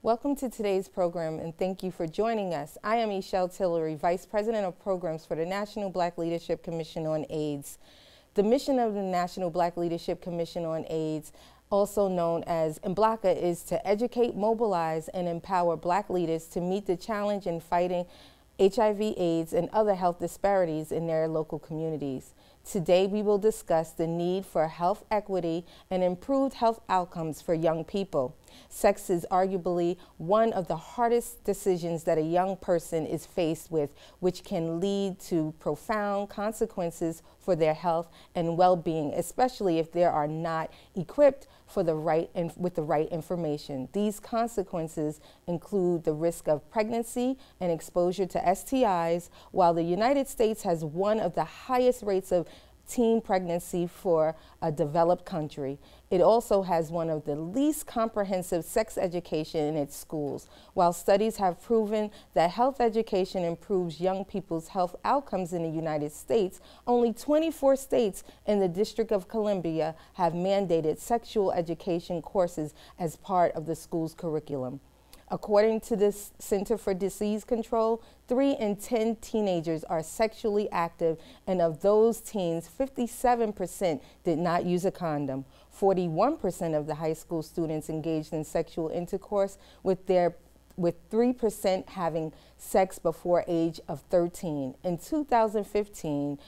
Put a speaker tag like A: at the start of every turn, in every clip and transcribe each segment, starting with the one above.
A: Welcome to today's program, and thank you for joining us. I am Michelle Tillery, Vice President of Programs for the National Black Leadership Commission on AIDS. The mission of the National Black Leadership Commission on AIDS, also known as NBLCA, is to educate, mobilize, and empower Black leaders to meet the challenge in fighting HIV, AIDS, and other health disparities in their local communities. Today, we will discuss the need for health equity and improved health outcomes for young people. Sex is arguably one of the hardest decisions that a young person is faced with, which can lead to profound consequences for their health and well-being, especially if they are not equipped for with the right information. These consequences include the risk of pregnancy and exposure to STIs. While the United States has one of the highest rates of teen pregnancy for a developed country, it also has one of the least comprehensive sex education in its schools. While studies have proven that health education improves young people's health outcomes in the United States, only 24 states in the District of Columbia have mandated sexual education courses as part of the school's curriculum. According to the Center for Disease Control, 3 in 10 teenagers are sexually active, and of those teens, 57% did not use a condom. 41% of the high school students engaged in sexual intercourse, with 3% having sex before age of 13. In 2015,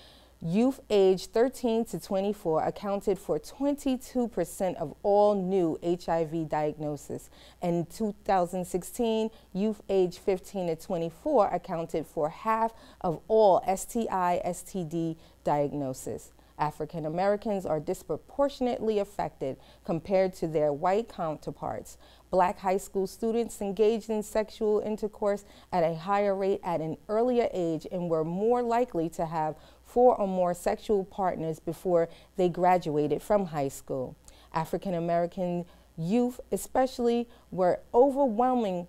A: youth aged 13 to 24 accounted for 22% of all new HIV diagnoses. In 2016, youth aged 15 to 24 accounted for half of all STI, STD diagnoses. African Americans are disproportionately affected compared to their white counterparts. Black high school students engaged in sexual intercourse at a higher rate at an earlier age and were more likely to have 4 or more sexual partners before they graduated from high school. African American youth especially were overwhelmingly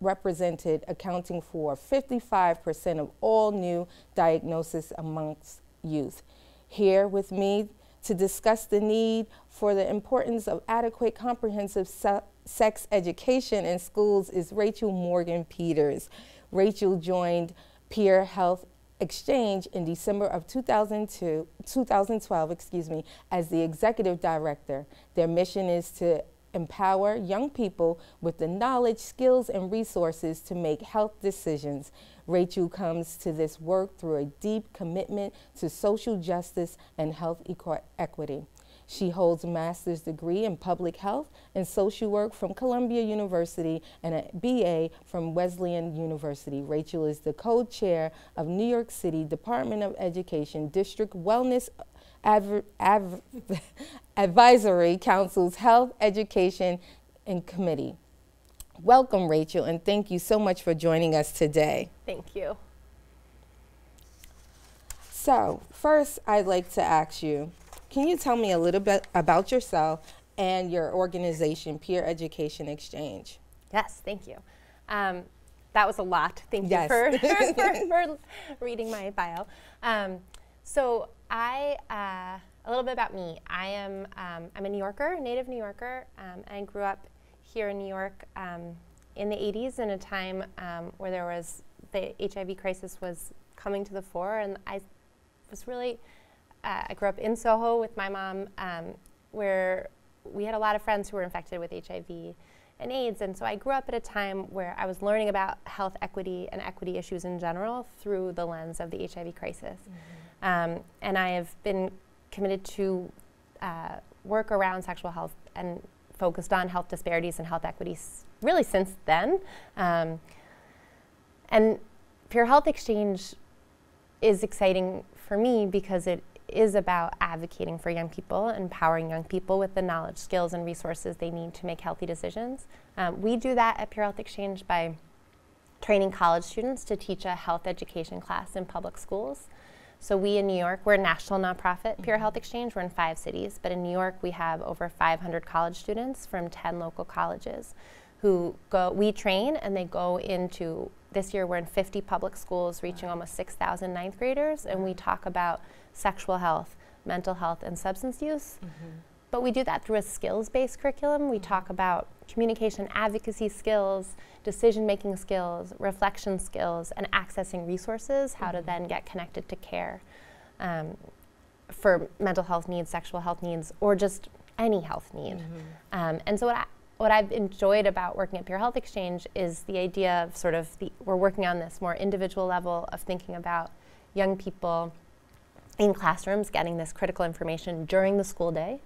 A: represented, accounting for 55% of all new diagnoses amongst youth. Here with me to discuss the need for the importance of adequate comprehensive sex education in schools is Rachel Morgan Peters. Rachel joined Peer Health Exchange in December of 2012, as the executive director. Their mission is to empower young people with the knowledge, skills, and resources to make health decisions. Rachel comes to this work through a deep commitment to social justice and health equity. She holds a master's degree in public health and social work from Columbia University and a BA from Wesleyan University. Rachel is the co-chair of New York City Department of Education District Wellness Advisory Council's Health Education and Committee. Welcome, Rachel, and thank you so much for joining us today.
B: Thank you.
A: So, first, I'd like to ask you, can you tell me a little bit about yourself and your organization, Peer Education Exchange?
B: Yes, thank you. That was a lot. Thank you for reading my bio. So a little bit about me. I'm a New Yorker, native New Yorker. I grew up here in New York in the 80s in a time where the HIV crisis was coming to the fore, and I grew up in Soho with my mom, where we had a lot of friends who were infected with HIV and AIDS, and so I grew up at a time where I was learning about health equity and equity issues in general through the lens of the HIV crisis. Mm-hmm. And I have been committed to work around sexual health and focused on health disparities and health equities really since then. And Peer Health Exchange is exciting for me because it is about advocating for young people, empowering young people with the knowledge, skills, and resources they need to make healthy decisions. We do that at Peer Health Exchange by training college students to teach a health education class in public schools. So we in New York, we're a national nonprofit, Peer Health Exchange. We're in 5 cities, but in New York we have over 500 college students from 10 local colleges who we train, and they go into, this year we're in 50 public schools reaching almost 6,000 ninth graders, and we talk about sexual health, mental health, and substance use But we do that through a skills-based curriculum. We talk about communication advocacy skills, decision-making skills, reflection skills, and accessing resources, how to then get connected to care for mental health needs, sexual health needs, or just any health need. And so what I've enjoyed about working at Peer Health Exchange is the idea of sort of we're working on this more individual level of thinking about young people in classrooms getting this critical information during the school day.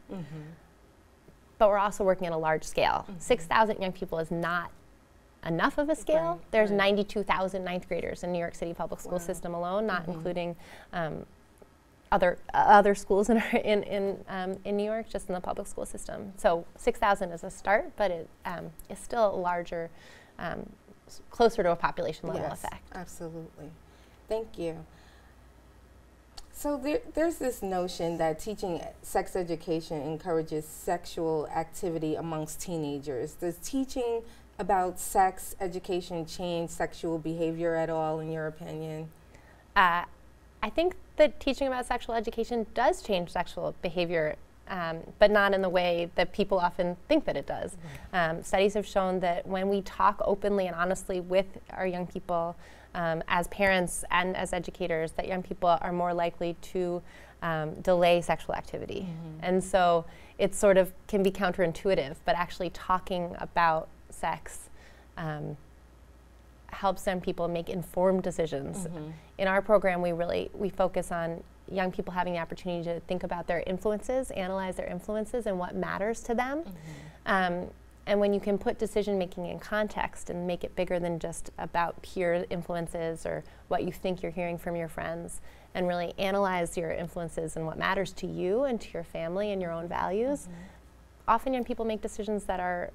B: But we're also working at a large scale. 6,000 young people is not enough of a scale. There's 92,000 ninth graders in New York City public school system alone, not including other schools in New York, just in the public school system. So 6,000 is a start, but it is still a larger, closer to a population level effect.
A: Absolutely. Thank you. So there's this notion that teaching sex education encourages sexual activity amongst teenagers. Does teaching about sex education change sexual behavior at all, in your opinion?
B: I think that teaching about sexual education does change sexual behavior, but not in the way that people often think that it does. Studies have shown that when we talk openly and honestly with our young people, as parents and as educators, that young people are more likely to delay sexual activity. And so it sort of can be counterintuitive, but actually talking about sex helps young people make informed decisions. In our program, we focus on young people having the opportunity to think about their influences, analyze their influences and what matters to them. And when you can put decision making in context and make it bigger than just about peer influences or what you think you're hearing from your friends, and really analyze your influences and what matters to you and to your family and your own values, often young people make decisions that are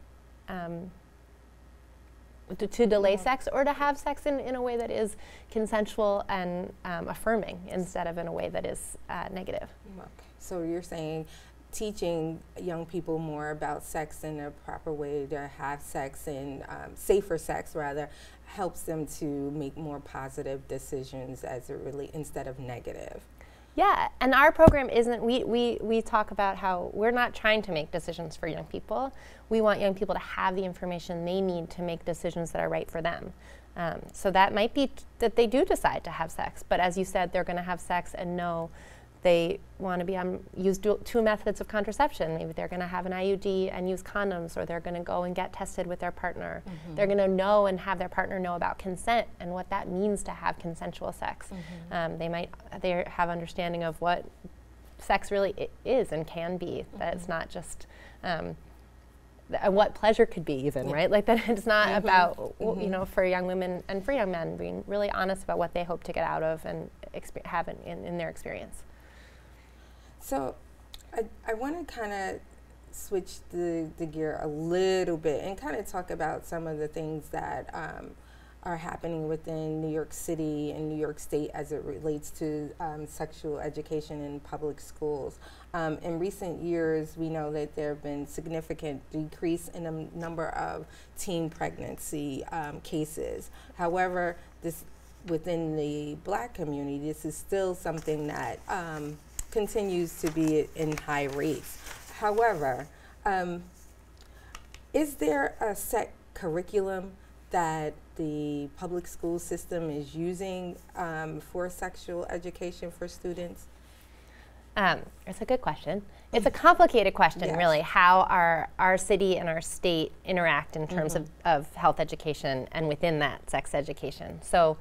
B: to delay sex or to have sex in a way that is consensual and affirming instead of in a way that is negative.
A: Okay. So you're saying teaching young people more about sex in a proper way to have sex and safer sex rather helps them to make more positive decisions as it really instead of negative.
B: Yeah, and our program isn't, we talk about how we're not trying to make decisions for young people. We want young people to have the information they need to make decisions that are right for them. So that might be that they do decide to have sex, but as you said, they're going to have sex and know they want to be use two methods of contraception. Maybe they're going to have an IUD and use condoms, or they're going to go and get tested with their partner. They're going to know and have their partner know about consent and what that means to have consensual sex. They have understanding of what sex really is and can be. That it's not just what pleasure could be, even right. Like that, it's not about you know, for young women and for young men being really honest about what they hope to get out of and have in their experience.
A: So I want to kind of switch the gear a little bit and kind of talk about some of the things that are happening within New York City and New York State as it relates to sexual education in public schools. In recent years, we know that there have been significant decrease in the number of teen pregnancy cases. However, within the Black community, this is still something that continues to be in high rates. However, is there a set curriculum that the public school system is using for sexual education for students?
B: It's a good question. It's a complicated question, really, how our city and our state interact in terms of health education and within that sex education. So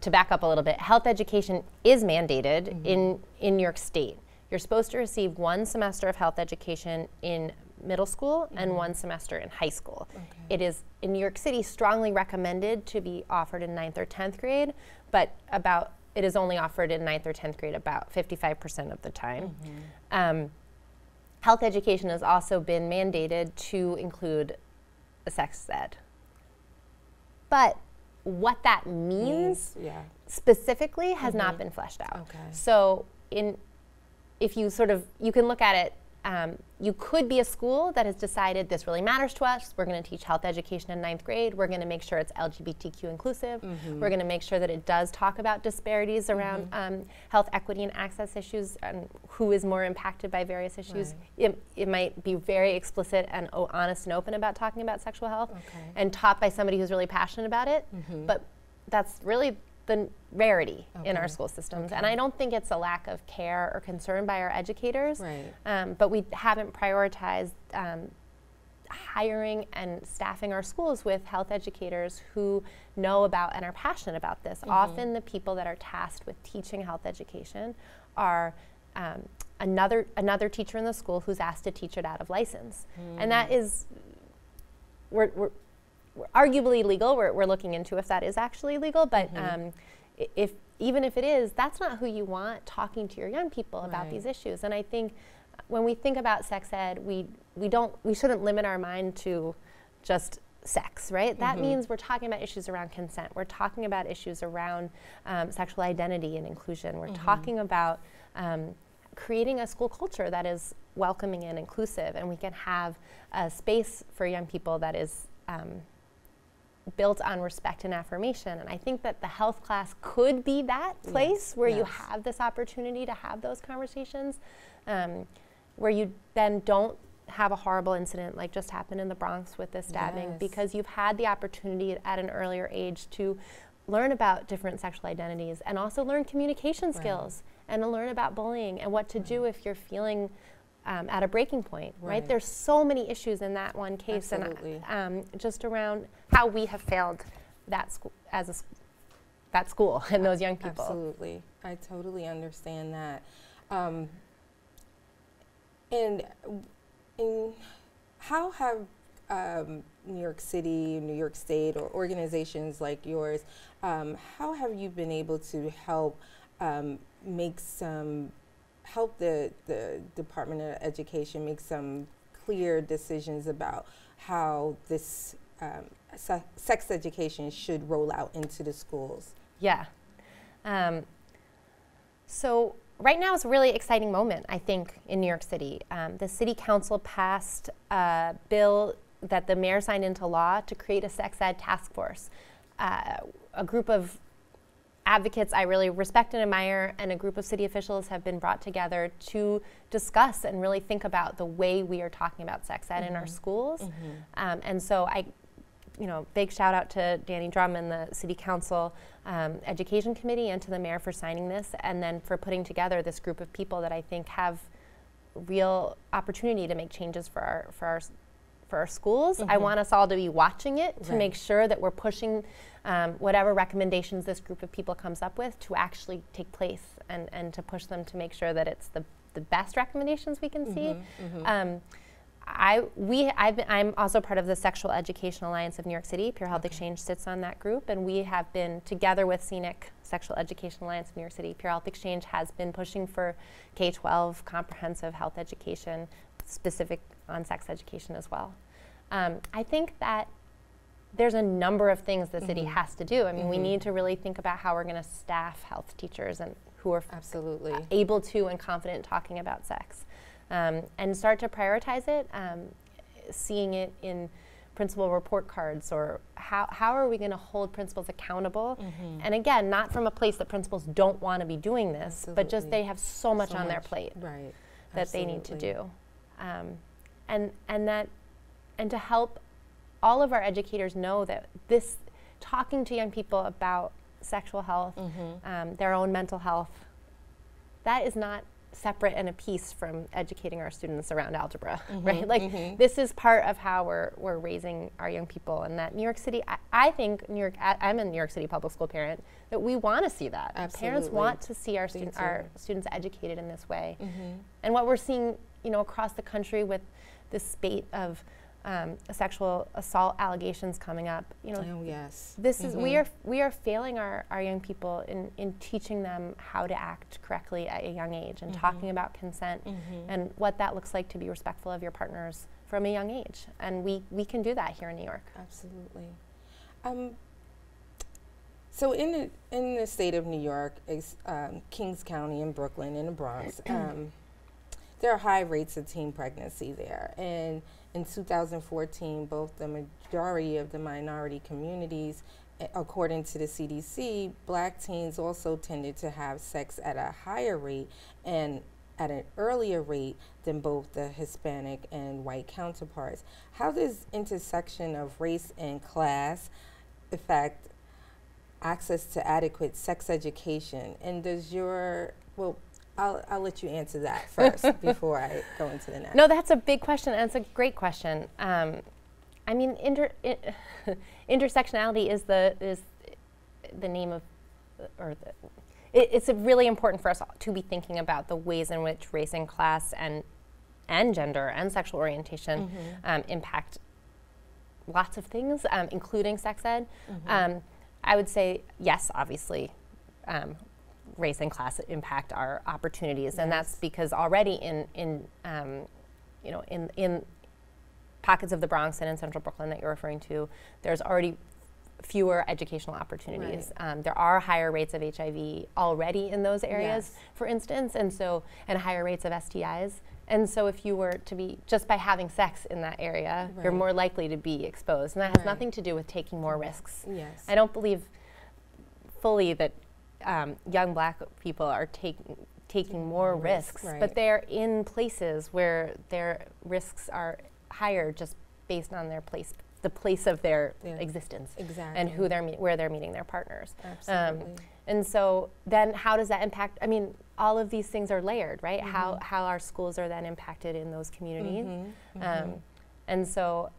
B: to back up a little bit, health education is mandated in New York State. You're supposed to receive 1 semester of health education in middle school and 1 semester in high school. It is, in New York City, strongly recommended to be offered in 9th or 10th grade, but it is only offered in 9th or 10th grade about 55% of the time. Health education has also been mandated to include a sex ed. But what that means specifically has not been fleshed out. So if you you can look at it You could be a school that has decided this really matters to us. We're going to teach health education in 9th grade. We're going to make sure it's LGBTQ inclusive. We're going to make sure that it does talk about disparities around health equity and access issues and who is more impacted by various issues. Right. It might be very explicit and honest and open about talking about sexual health and taught by somebody who's really passionate about it. But that's really the rarity in our school systems. And I don't think it's a lack of care or concern by our educators, but we haven't prioritized hiring and staffing our schools with health educators who know about and are passionate about this. Often the people that are tasked with teaching health education are another teacher in the school who's asked to teach it out of license. And that is, we're arguably legal. We're looking into if that is actually legal, but even if it is, that's not who you want talking to your young people about these issues. And I think when we think about sex ed, we shouldn't limit our mind to just sex, right? That means we're talking about issues around consent. We're talking about issues around sexual identity and inclusion. We're talking about creating a school culture that is welcoming and inclusive, and we can have a space for young people that is built on respect and affirmation. And I think that the health class could be that place where you have this opportunity to have those conversations, where you then don't have a horrible incident like just happened in the Bronx with this stabbing, because you've had the opportunity at an earlier age to learn about different sexual identities and also learn communication skills and to learn about bullying and what to do if you're feeling at a breaking point, right? There's so many issues in that one case, and just around how we have failed that school that school and those young people.
A: Absolutely, I totally understand that. And how have New York City, New York State, or organizations like yours, how have you been able to help help the Department of Education make some clear decisions about how this sex education should roll out into the schools?
B: Yeah. So right now is a really exciting moment, I think, in New York City. The City Council passed a bill that the mayor signed into law to create a sex ed task force. A group of advocates I really respect and admire, and a group of city officials have been brought together to discuss and really think about the way we are talking about sex ed in our schools. And so big shout out to Danny Drum and the City Council Education Committee and to the mayor for signing this, and then for putting together this group of people that I think have real opportunity to make changes for our schools. I want us all to be watching it to make sure that we're pushing whatever recommendations this group of people comes up with to actually take place, and to push them to make sure that it's the best recommendations we can see. I'm also part of the Sexual Education Alliance of New York City. Pure Health Exchange sits on that group, and we have been together with SENIC, Sexual Education Alliance of New York City. Pure Health Exchange has been pushing for K-12 comprehensive health education, specific on sex education as well. I think that there's a number of things the city has to do. I mean, we need to really think about how we're going to staff health teachers and who are able to and confident in talking about sex. And start to prioritize it, seeing it in principal report cards, or how are we going to hold principals accountable? And again, not from a place that principals don't want to be doing this, but just they have so much on their plate that they need to do. And to help all of our educators know that this, talking to young people about sexual health, their own mental health, that is not separate and a piece from educating our students around algebra, right? Like this is part of how we're raising our young people, and that New York City, I think I'm a New York City public school parent, that we want to see that. Parents want to see our students educated in this way. And what we're seeing, across the country with this spate of sexual assault allegations coming up, this is we are failing our young people in teaching them how to act correctly at a young age, and talking about consent and what that looks like to be respectful of your partners from a young age. And we can do that here in New York.
A: Absolutely. So in the state of New York, Kings County and Brooklyn and the Bronx, there are high rates of teen pregnancy there. And in 2014, both the majority of the minority communities, according to the CDC, Black teens also tended to have sex at a higher rate and at an earlier rate than both the Hispanic and white counterparts. How does intersection of race and class affect access to adequate sex education? And does your, well, I'll let you answer that first before I go into the next.
B: No, that's a big question, and it's a great question. I mean, intersectionality is the name of, or it's really important for us to be thinking about the ways in which race and class and gender and sexual orientation impact lots of things, including sex ed. I would say yes, obviously. Race and class impact our opportunities, and that's because already in pockets of the Bronx and in Central Brooklyn that you're referring to, there's already fewer educational opportunities. There are higher rates of HIV already in those areas, for instance, and higher rates of STIs. And so if you were to be, just by having sex in that area, you're more likely to be exposed. And that has nothing to do with taking more risks. I don't believe fully that young Black people are taking more risks, but they're in places where their risks are higher just based on their place, the place of their existence, and who where they're meeting their partners. And so then how does that impact? I mean, all of these things are layered, right? How our schools are then impacted in those communities, and so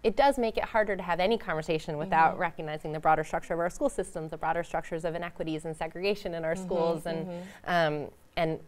B: it does make it harder to have any conversation without recognizing the broader structure of our school systems, the broader structures of inequities and segregation in our schools, and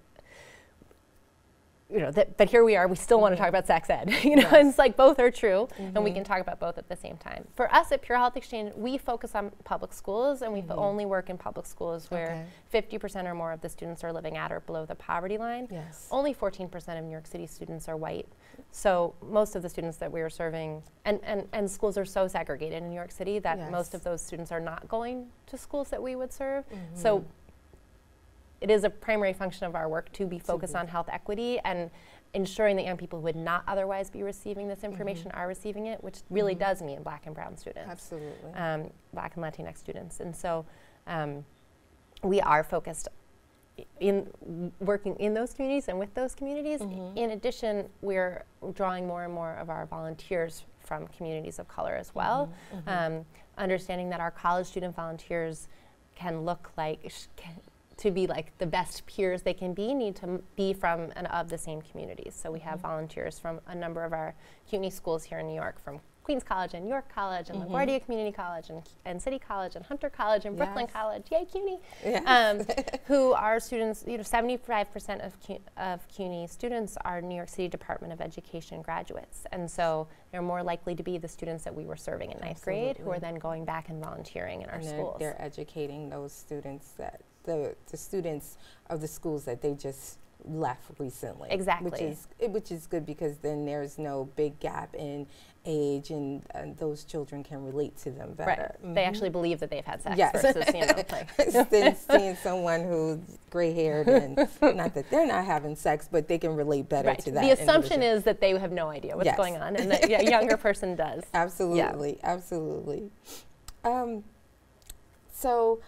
B: you know, but here we are, we still want to talk about sex ed, you know, and it's like both are true, and we can talk about both at the same time. For us at Pure Health Exchange, we focus on public schools, and we only work in public schools where 50% or more of the students are living at or below the poverty line. Only 14% of New York City students are white. So most of the students that we are serving, and schools are so segregated in New York City that most of those students are not going to schools that we would serve. So it is a primary function of our work to be focused on health equity and ensuring that young people who would not otherwise be receiving this information are receiving it, which really does mean Black and brown students.
A: Absolutely.
B: Black and Latinx students. And so we are focused in working in those communities and with those communities. In addition, we're drawing more and more of our volunteers from communities of color as well, understanding that our college student volunteers can look like, to be like the best peers they can be, need to be from and of the same communities. So we have volunteers from a number of our CUNY schools here in New York, from Queens College and York College and LaGuardia Community College and City College and Hunter College and Brooklyn College, yay CUNY, who are students, you know, 75% of CUNY students are New York City Department of Education graduates. And so they're more likely to be the students that we were serving in ninth grade, who are then going back and volunteering in our schools.
A: They're educating those students that, the students of the schools that they just left recently. Which is good, because then there's no big gap in age, and those children can relate to them better.
B: They actually believe that they've had sex versus, you know, like
A: seeing someone who's gray-haired, and not that they're not having sex, but they can relate better to that.
B: The assumption is that they have no idea what's going on, and that a younger person does.
A: Absolutely, absolutely. So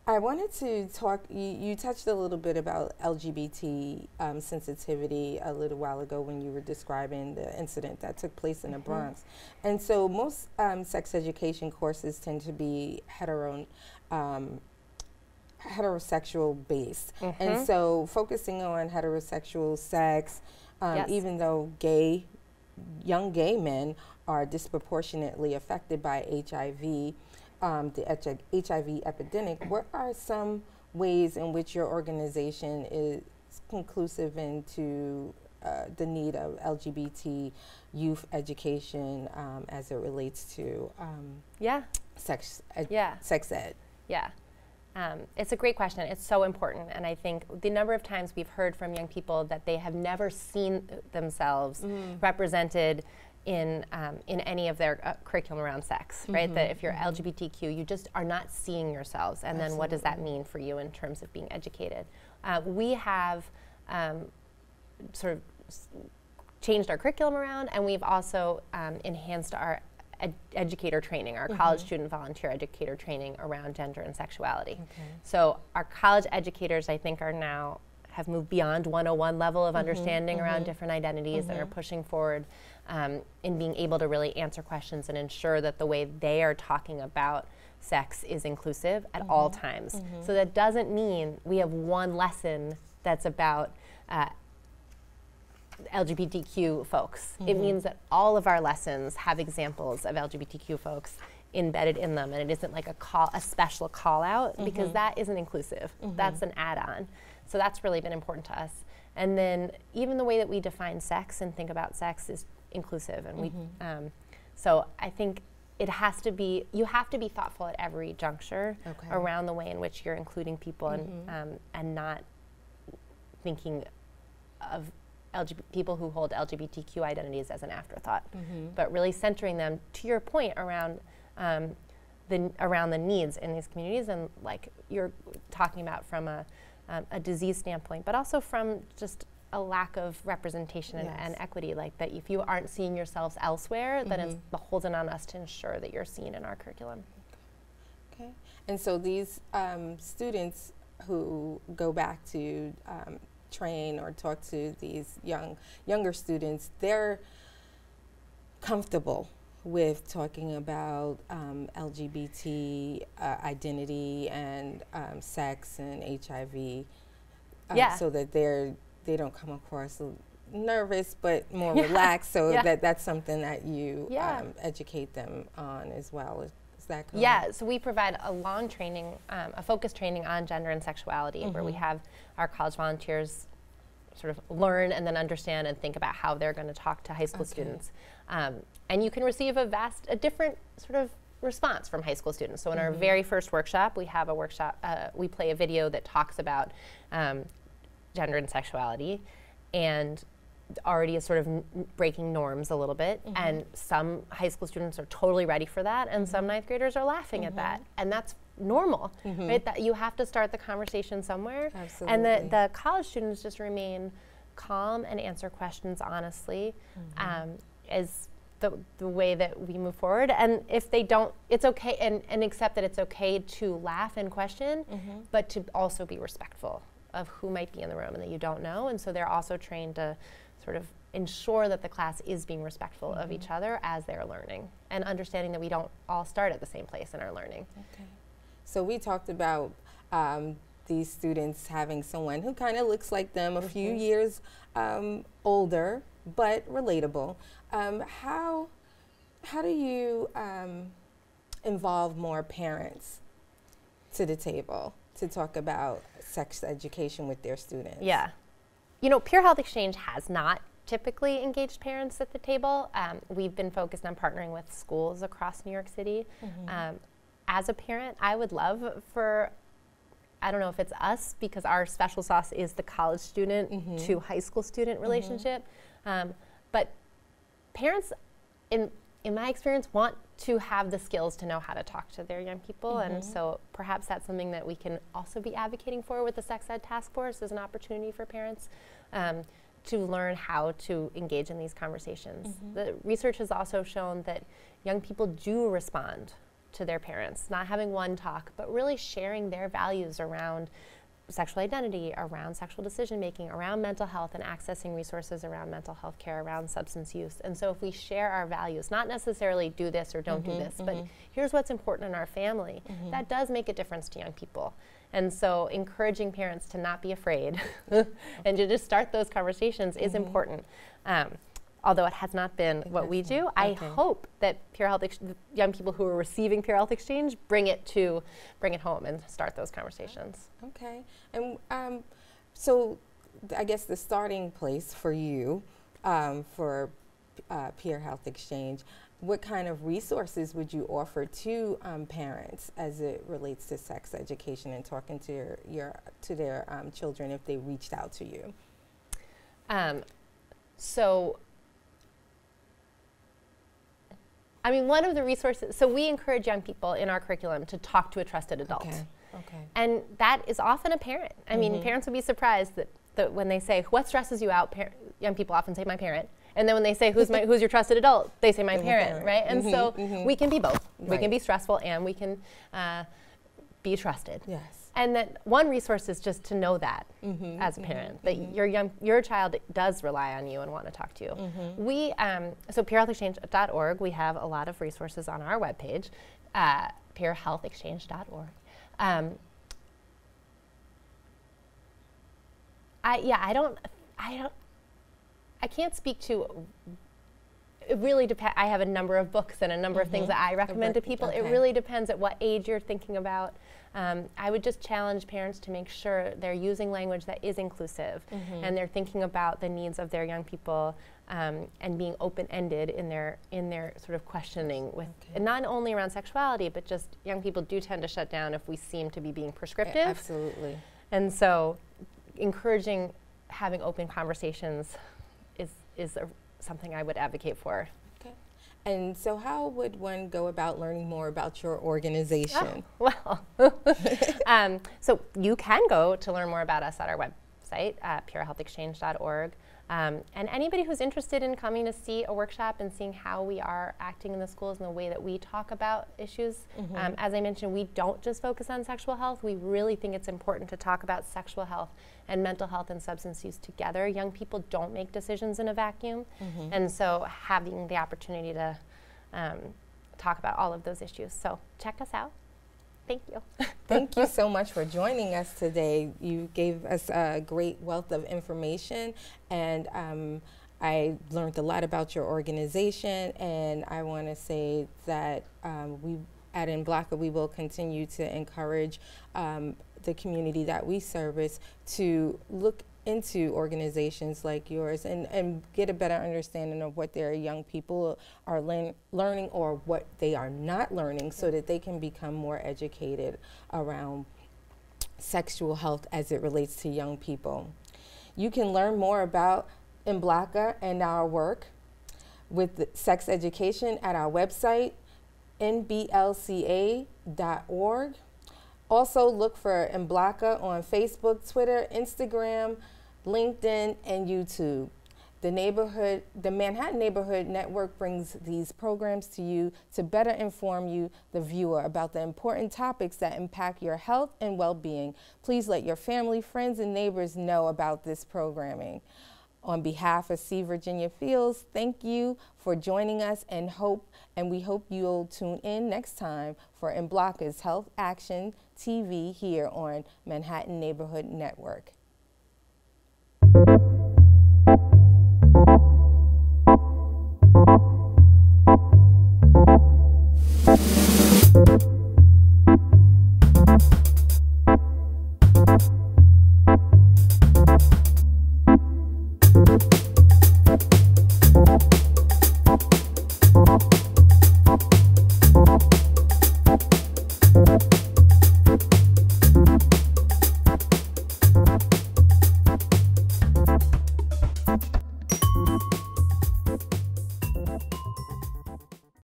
A: I wanted to talk, you touched a little bit about LGBT sensitivity a little while ago when you were describing the incident that took place in the Bronx. And so most sex education courses tend to be heterosexual based. And so focusing on heterosexual sex, even though young gay men are disproportionately affected by HIV, the HIV epidemic, what are some ways in which your organization is conclusive into the need of LGBT youth education as it relates to sex ed?
B: It's a great question. It's so important, and I think the number of times we've heard from young people that they have never seen themselves represented in any of their curriculum around sex, right? That if you're LGBTQ, you just are not seeing yourselves, and then what does that mean for you in terms of being educated? We have sort of changed our curriculum around, and we've also enhanced our educator training, our college student volunteer educator training around gender and sexuality. Okay. So our college educators, I think, have moved beyond 101 level of understanding around different identities and are pushing forward in being able to really answer questions and ensure that the way they are talking about sex is inclusive at all times. So that doesn't mean we have one lesson that's about LGBTQ folks. It means that all of our lessons have examples of LGBTQ folks embedded in them, and it isn't like a special call out, because that isn't inclusive. That's an add-on. So that's really been important to us. And then even the way that we define sex and think about sex is inclusive, and we so I think it has to be, you have to be thoughtful at every juncture around the way in which you're including people and not thinking of people who hold LGBTQ identities as an afterthought, but really centering them, to your point, around the needs in these communities, and like you're talking about from a disease standpoint, but also from just a lack of representation and equity, like that if you aren't seeing yourselves elsewhere, then it's beholden on us to ensure that you're seen in our curriculum.
A: Okay. And so these students who go back to train or talk to these younger students, they're comfortable with talking about LGBT identity and sex and HIV, so that they don't come across nervous but more relaxed, so that's something that you educate them on as well. Is that correct?
B: Yeah, so we provide a long training, a focused training on gender and sexuality, where we have our college volunteers sort of learn and then understand and think about how they're going to talk to high school students. And you can receive a different sort of response from high school students. So in our very first workshop, we play a video that talks about gender and sexuality, and already is sort of breaking norms a little bit. And some high school students are totally ready for that, and some ninth graders are laughing at that. And that's normal, right? That you have to start the conversation somewhere.
A: Absolutely.
B: And the college students just remain calm and answer questions honestly, is the way that we move forward. And if they don't, it's okay, and accept that it's okay to laugh and question, but to also be respectful of who might be in the room and that you don't know. And so they're also trained to sort of ensure that the class is being respectful of each other as they're learning, and understanding that we don't all start at the same place in our learning.
A: Okay. So we talked about these students having someone who kind of looks like them, a few years older, but relatable. How do you involve more parents to the table to talk about sex education with their students?
B: Yeah. You know, Peer Health Exchange has not typically engaged parents at the table. We've been focused on partnering with schools across New York City. As a parent, I would love for, I don't know if it's us, because our special sauce is the college student to high school student relationship, but parents, in my experience, want to have the skills to know how to talk to their young people, and so perhaps that's something that we can also be advocating for with the Sex Ed Task Force, as an opportunity for parents to learn how to engage in these conversations. The research has also shown that young people do respond to their parents, not having one talk, but really sharing their values around sexual identity, around sexual decision making, around mental health, and accessing resources around mental health care, around substance use. And so if we share our values, not necessarily do this or don't do this, but here's what's important in our family, that does make a difference to young people. And so encouraging parents to not be afraid and to just start those conversations is important. Although it has not been what we do, I hope that young people who are receiving Peer Health Exchange bring it home and start those conversations.
A: Okay, and so I guess the starting place for you for Peer Health Exchange, what kind of resources would you offer to parents as it relates to sex education and talking to their children if they reached out to you?
B: I mean, one of the resources, so we encourage young people in our curriculum to talk to a trusted adult.
A: Okay.
B: And that is often a parent. I mean, parents would be surprised that when they say, what stresses you out, young people often say my parent. And then when they say, who's your trusted adult, they say my parent, right? And so we can be both. Right. We can be stressful and we can be trusted.
A: Yes.
B: And that one resource is just to know that as a parent, that your child does rely on you and want to talk to you. We, so peerhealthexchange.org, we have a lot of resources on our webpage, peerhealthexchange.org. I can't speak to, it really depends. I have a number of books and a number of things that I recommend to people. Okay. It really depends at what age you're thinking about. I would just challenge parents to make sure they're using language that is inclusive and they're thinking about the needs of their young people and being open-ended in their sort of questioning with, and not only around sexuality, but just young people do tend to shut down if we seem to be being prescriptive. Yeah,
A: absolutely.
B: And so encouraging having open conversations is something I would advocate for.
A: Okay. And so how would one go about learning more about your organization?
B: Oh, well, so you can go to learn more about us at our website, peerhealthexchange.org. And anybody who's interested in coming to see a workshop and seeing how we are acting in the schools and the way that we talk about issues, as I mentioned, we don't just focus on sexual health. We really think it's important to talk about sexual health and mental health and substance use together. Young people don't make decisions in a vacuum. And so having the opportunity to talk about all of those issues. So check us out. Thank you.
A: Thank you so much for joining us today. You gave us a great wealth of information, and I learned a lot about your organization, and I want to say that we at NBLCA, we will continue to encourage the community that we service to look into organizations like yours and get a better understanding of what their young people are learning or what they are not learning, so that they can become more educated around sexual health as it relates to young people. You can learn more about NBLCA and our work with sex education at our website, NBLCA.org. Also look for NBLCA on Facebook, Twitter, Instagram, LinkedIn, and YouTube. The Manhattan Neighborhood Network brings these programs to you to better inform you, the viewer, about the important topics that impact your health and well-being. Please let your family, friends, and neighbors know about this programming. On behalf of C. Virginia Fields, thank you for joining us, and we hope you'll tune in next time for NBLCA's Health Action TV here on Manhattan Neighborhood Network.